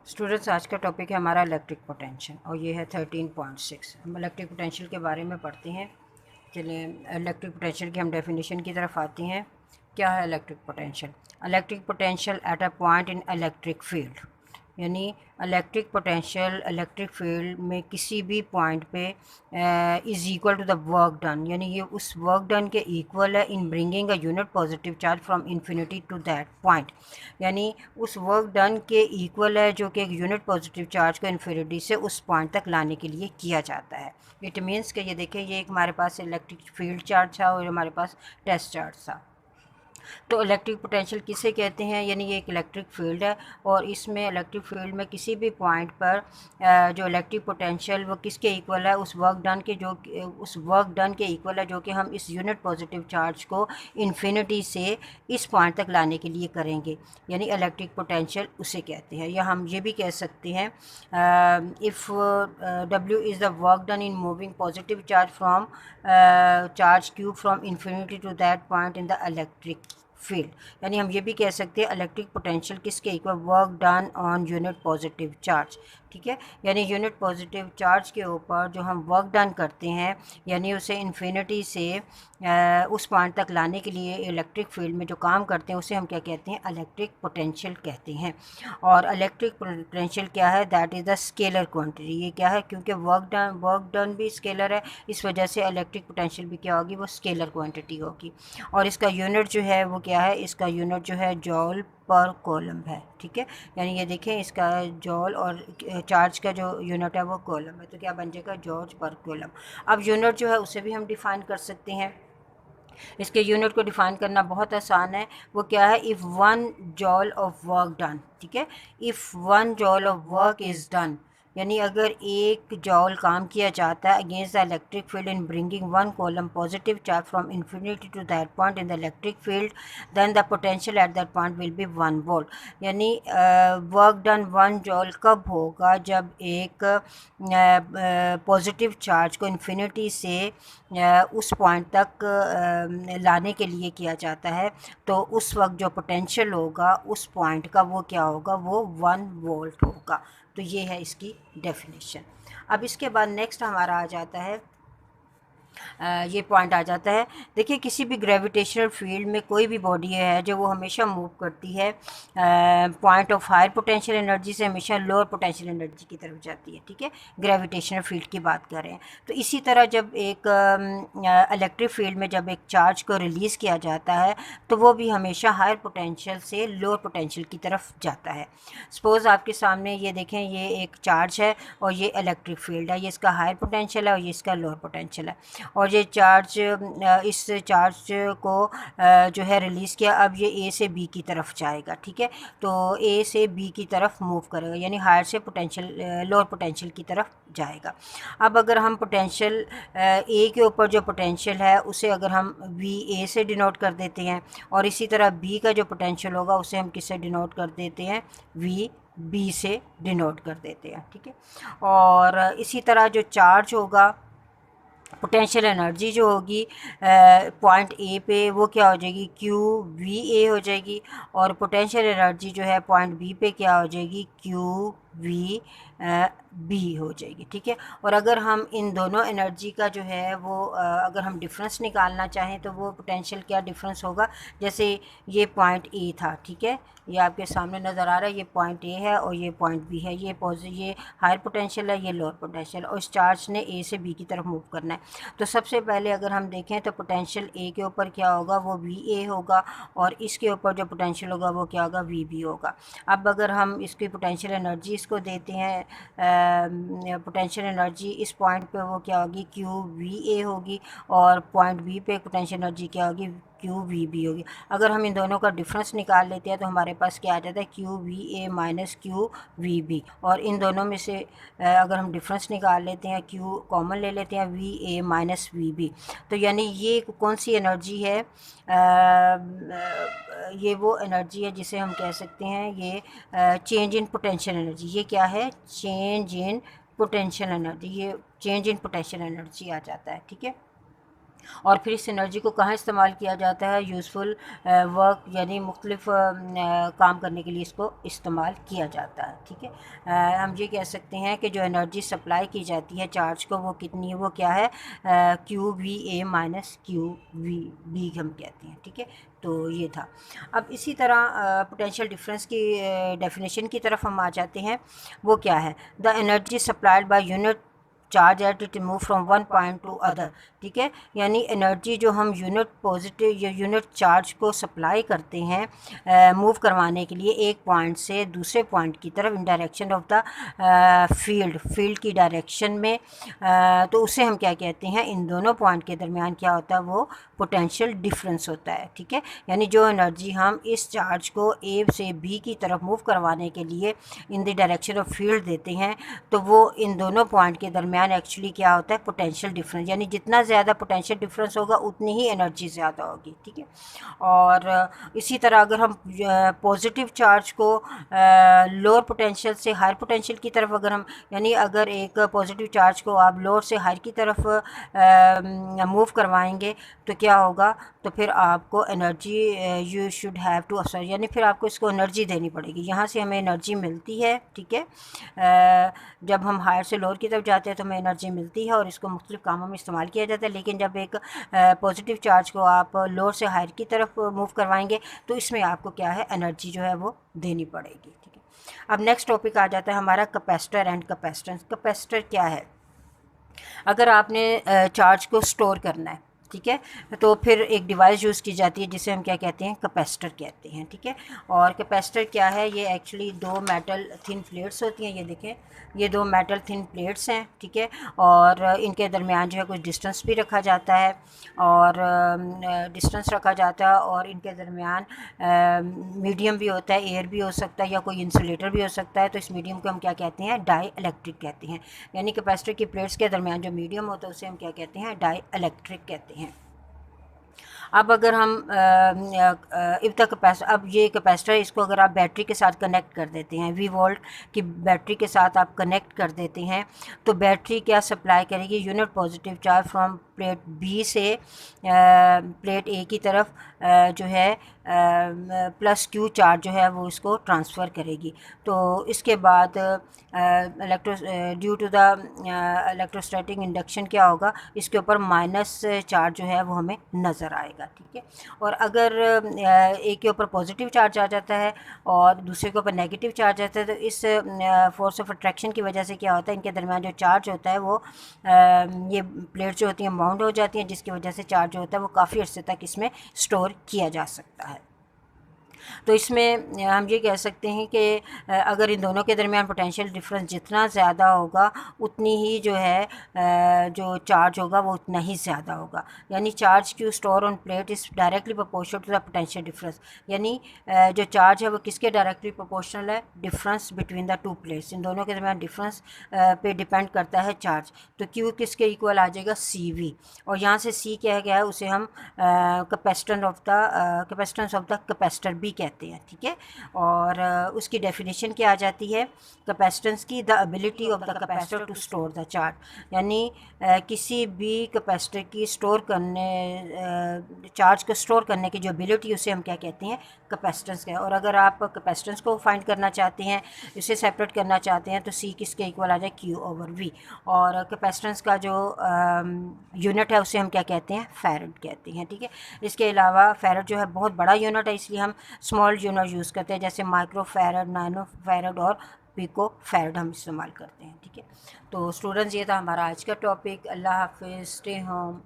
Students, आज का topic है हमारा इलेक्ट्रिक पोटेंशियल और ये है 13.6। हम इलेक्ट्रिक पोटेंशियल के बारे में पढ़ते हैं। चलिए इलेक्ट्रिक पोटेंशियल की हम डेफिनेशन की तरफ आते हैं। क्या है electric potential? Electric potential at a point in electric field, यानी इलेक्ट्रिक पोटेंशियल इलेक्ट्रिक फील्ड में किसी भी पॉइंट पे is equal to the work done, यानी ये उस वर्क डन के इक्वल है in bringing a unit positive charge from infinity to that point, यानी उस वर्क डन के इक्वल है जो कि एक यूनिट पॉजिटिव चार्ज को इन्फिनिटी से उस पॉइंट तक लाने के लिए किया जाता है। इट मीन्स कि ये देखिए, ये एक हमारे पास इलेक्ट्रिक फील्ड चार्ज था और हमारे पास टेस्ट चार्ज था। तो इलेक्ट्रिक पोटेंशियल किसे कहते हैं? यानी ये एक इलेक्ट्रिक फील्ड है और इसमें इलेक्ट्रिक फील्ड में किसी भी पॉइंट पर जो इलेक्ट्रिक पोटेंशियल वो किसके इक्वल है? उस वर्क डन के, जो उस वर्क डन के इक्वल है जो कि हम इस यूनिट पॉजिटिव चार्ज को इन्फिनिटी से इस पॉइंट तक लाने के लिए करेंगे, यानी इलेक्ट्रिक पोटेंशियल उसे कहते हैं। या हम ये भी कह सकते हैं, if W is the work done in moving positive charge from charge cube from infinity to that point in the electric field, यानी हम ये भी कह सकते हैं इलेक्ट्रिक पोटेंशियल किसके equal? Work done on unit positive charge. ठीक है, यानी यूनिट पॉजिटिव चार्ज के ऊपर जो हम वर्क डन करते हैं, यानी उसे इन्फिनिटी से उस पॉइंट तक लाने के लिए इलेक्ट्रिक फील्ड में जो काम करते हैं उसे हम क्या कहते हैं? इलेक्ट्रिक पोटेंशियल कहते हैं। और इलेक्ट्रिक पोटेंशियल क्या है? That is the scalar quantity. ये क्या है? क्योंकि वर्क डन भी स्केलर है, इस वजह से इलेक्ट्रिक पोटेंशियल भी क्या होगी? वो स्केलर क्वांटिटी होगी। और इसका यूनिट जो है वो क्या है? इसका यूनिट जो है जॉल पर कॉलम है। ठीक है, यानी ये देखें, इसका जॉल और चार्ज का जो यूनिट है वो कॉलम है, तो क्या बन जाएगा? जॉल पर कॉलम। अब यूनिट जो है उसे भी हम डिफ़ाइन कर सकते हैं। इसके यूनिट को डिफ़ाइन करना बहुत आसान है। वो क्या है? If one joule of work done. ठीक है, if one joule of work is done, यानी अगर एक जॉल काम किया जाता है against the electric field in bringing one coulomb positive charge from infinity to that point in the electric field, then the potential at that point will be 1 volt. यानी work done 1 joule कब होगा? जब एक positive charge को infinity से उस point तक लाने के लिए किया जाता है, तो उस वक्त जो पोटेंशियल होगा उस पॉइंट का वो क्या होगा? वो 1 वोल्ट होगा। तो ये है इसकी डेफिनेशन। अब इसके बाद नेक्स्ट हमारा आ जाता है, ये पॉइंट आ जाता है। देखिए, किसी भी ग्रेविटेशनल फील्ड में कोई भी बॉडी है जो वो हमेशा मूव करती है point of higher potential energy से हमेशा लोअर पोटेंशियल एनर्जी की तरफ जाती है। ठीक है, ग्रेविटेशनल फील्ड की बात कर रहे हैं। तो इसी तरह जब एक इलेक्ट्रिक फील्ड में जब एक चार्ज को रिलीज़ किया जाता है तो वो भी हमेशा हायर पोटेंशियल से लोअर पोटेंशियल की तरफ जाता है। सपोज़ आपके सामने ये देखें, ये एक चार्ज है और ये इलेक्ट्रिक फील्ड है, ये इसका हायर पोटेंशियल है और ये इसका लोअर पोटेंशियल है। और ये चार्ज, इस चार्ज को जो है रिलीज़ किया, अब ये ए से बी की तरफ जाएगा। ठीक है, तो ए से बी की तरफ मूव करेगा, यानी हायर से पोटेंशियल लोअर पोटेंशियल की तरफ जाएगा। अब अगर हम पोटेंशियल ए के ऊपर जो पोटेंशियल है उसे अगर हम वी ए से डिनोट कर देते हैं, और इसी तरह बी का जो पोटेंशियल होगा उसे हम किससे डिनोट कर देते हैं? वी बी से डिनोट कर देते हैं। ठीक है, और इसी तरह जो चार्ज होगा, पोटेंशियल एनर्जी जो होगी पॉइंट ए पे, वो क्या हो जाएगी? क्यू वी ए हो जाएगी। और पोटेंशियल एनर्जी जो है पॉइंट बी पे क्या हो जाएगी? क्यू वी बी हो जाएगी। ठीक है, और अगर हम इन दोनों एनर्जी का जो है वो अगर हम डिफरेंस निकालना चाहें तो वो पोटेंशियल क्या डिफरेंस होगा? जैसे ये पॉइंट ए था, ठीक है, ये आपके सामने नज़र आ रहा है, ये पॉइंट ए है और ये पॉइंट बी है। ये हायर पोटेंशियल है, ये लोअर पोटेंशियल, और इस चार्ज ने ए से बी की तरफ मूव करना है। तो सबसे पहले अगर हम देखें तो पोटेंशियल ए के ऊपर क्या होगा? वो वी ए होगा, और इसके ऊपर जो पोटेंशियल होगा वो क्या होगा? वी बी होगा। अब अगर हम इसकी पोटेंशियल एनर्जी इसको देते हैं, पोटेंशियल एनर्जी इस पॉइंट पे वो क्या होगी? क्यू वी ए होगी, और पॉइंट बी पे पोटेंशियल एनर्जी क्या होगी? क्यू वी बी होगी। अगर हम इन दोनों का डिफरेंस निकाल लेते हैं तो हमारे पास क्या आ जाता है? Q V A minus Q V B. और इन दोनों में से अगर हम डिफरेंस निकाल लेते हैं, क्यू कॉमन ले लेते हैं, V A minus V B, तो यानी ये कौन सी एनर्जी है? ये वो एनर्जी है जिसे हम कह सकते हैं ये चेंज इन पोटेंशियल एनर्जी। ये क्या है? Change in potential energy. ये चेंज इन पोटेंशियल एनर्जी आ जाता है। ठीक है, और फिर इस एनर्जी को कहाँ इस्तेमाल किया जाता है, यूज़फुल वर्क यानी मुख्तलिफ काम करने के लिए इसको इस्तेमाल किया जाता है। ठीक है, हम ये कह सकते हैं कि जो एनर्जी सप्लाई की जाती है चार्ज को वो कितनी है, वो क्या है, Q V A minus Q V B हम कहते हैं। ठीक है, तो ये था। अब इसी तरह पोटेंशियल डिफरेंस की डेफिनेशन की तरफ हम आ जाते हैं। वो क्या है, the energy supplied by unit charge at it move from one point two other. ठीक है, यानी एनर्जी जो हम यूनिट पॉजिटिव या यूनिट चार्ज को सप्लाई करते हैं मूव करवाने के लिए एक पॉइंट से दूसरे पॉइंट की तरफ इन डायरेक्शन ऑफ द फील्ड की डायरेक्शन में, तो उसे हम क्या कहते हैं, इन दोनों पॉइंट के दरमियान क्या होता है, वो पोटेंशियल डिफरेंस होता है। ठीक है, यानी जो एनर्जी हम इस चार्ज को ए से बी की तरफ मूव करवाने के लिए in the direction of field देते हैं, तो वो इन दोनों पॉइंट के दरमियान एक्चुअली क्या होता है, पोटेंशियल डिफरेंस, यानी जितना ज़्यादा पोटेंशियल डिफरेंस होगा उतनी ही एनर्जी ज़्यादा होगी। ठीक है, और इसी तरह अगर हम पॉजिटिव चार्ज को लोअर पोटेंशियल से हायर पोटेंशियल की तरफ अगर हम, यानी अगर एक पॉजिटिव चार्ज को आप लोअर से हायर की तरफ मूव करवाएंगे तो क्या होगा, तो फिर आपको energy you should have to असर, यानी फिर आपको इसको एनर्जी देनी पड़ेगी, यहाँ से हमें एनर्जी मिलती है। ठीक है, जब हम हायर से लोअर की तरफ जाते हैं तो हमें एनर्जी मिलती है और इसको मुख्तलिफ कामों में इस्तेमाल किया जाता है, लेकिन जब एक पॉजिटिव चार्ज को आप लोअर से हायर की तरफ मूव करवाएंगे तो इसमें आपको क्या है, एनर्जी जो है वो देनी पड़ेगी। ठीक है, अब नेक्स्ट टॉपिक आ जाता है हमारा कैपेसिटर एंड कैपेसिटेंस। कैपेसिटर क्या है, अगर आपने चार्ज को स्टोर करना है, ठीक है, तो फिर एक डिवाइस यूज़ की जाती है जिसे हम क्या कहते हैं, कैपेसिटर कहते हैं। ठीक है, और कैपेसिटर क्या है, ये एक्चुअली दो मेटल थिन प्लेट्स होती हैं, ये देखें, ये दो मेटल थिन प्लेट्स हैं। ठीक है, और इनके दरमियान जो है कुछ डिस्टेंस भी रखा जाता है, और डिस्टेंस रखा जाता है, और इनके दरमियान मीडियम भी होता है, एयर भी हो सकता है या कोई इंसुलेटर भी हो सकता है, तो इस मीडियम को हम क्या कहते हैं, डाई इलेक्ट्रिक कहते हैं। यानी कैपेसिटर की प्लेट्स के दरमियान जो मीडियम होता है उसे हम क्या कहते हैं, डाई इलेक्ट्रिक कहते हैं। अब अगर हम इफ द कैपेसिटर, अब ये कैपेसिटर, इसको अगर आप बैटरी के साथ कनेक्ट कर देते हैं, वी वोल्ट की बैटरी के साथ आप कनेक्ट कर देते हैं, तो बैटरी क्या सप्लाई करेगी, unit positive charge from plate B से प्लेट ए की तरफ जो है प्लस क्यू चार्ज जो है वो इसको ट्रांसफ़र करेगी। तो इसके बाद due to the electrostatic induction क्या होगा, इसके ऊपर माइनस चार्ज जो है वो हमें नज़र आएगा। ठीक है, और अगर एक के ऊपर पॉजिटिव चार्ज आ जाता है और दूसरे के ऊपर नेगेटिव चार्ज आता है, तो इस फोर्स ऑफ अट्रैक्शन की वजह से क्या होता है, इनके दरमियान जो चार्ज होता है वो ये प्लेट जो होती हैं बाउंड हो जाती हैं, जिसकी वजह से चार्ज जो होता है वो काफ़ी अर्से तक इसमें स्टोर किया जा सकता है। तो इसमें हम ये कह सकते हैं कि अगर इन दोनों के दरमियान पोटेंशियल डिफरेंस जितना ज़्यादा होगा उतनी ही जो है जो चार्ज होगा वो उतना ही ज़्यादा होगा, यानी charge Q stored on plate is directly proportional to the potential difference, यानी जो चार्ज है वो किसके डायरेक्टली प्रोपोर्शनल है, difference between the two plates, इन दोनों के दरमियान डिफरेंस पे डिपेंड करता है चार्ज। तो क्यू किसके इक्वल आ जाएगा, सी वी, और यहाँ से सी क्या है, क्या है, उसे हम कैपेसिटेंस ऑफ द कैपेसिटर भी कहते हैं। ठीक है, और उसकी डेफिनेशन क्या आ जाती है कैपेसिटेंस की, the ability of the capacitor to store the charge, यानी किसी भी कैपेसिटर की स्टोर करने चार्ज को स्टोर करने की जो एबिलिटी, उसे हम क्या कहते हैं, कैपेसिटेंस का। और अगर आप कैपेसिटेंस को फाइंड करना चाहते हैं, इसे सेपरेट करना चाहते हैं, तो सी किसके इक्वल आ जाए, क्यू ओवर वी, और कैपेसिटेंस का जो यूनिट है उसे हम क्या कहते हैं, फैरड कहते हैं। ठीक है, इसके अलावा फैरड जो है बहुत बड़ा यूनिट है, इसलिए हम स्मॉल यूनिट यूज़ करते हैं, जैसे माइक्रो फैरड, नैनो फैरड और पिको फैरड हम इस्तेमाल करते हैं। ठीक है, तो स्टूडेंट्स ये था हमारा आज का टॉपिक। अल्लाह हाफिज़, स्टे होम।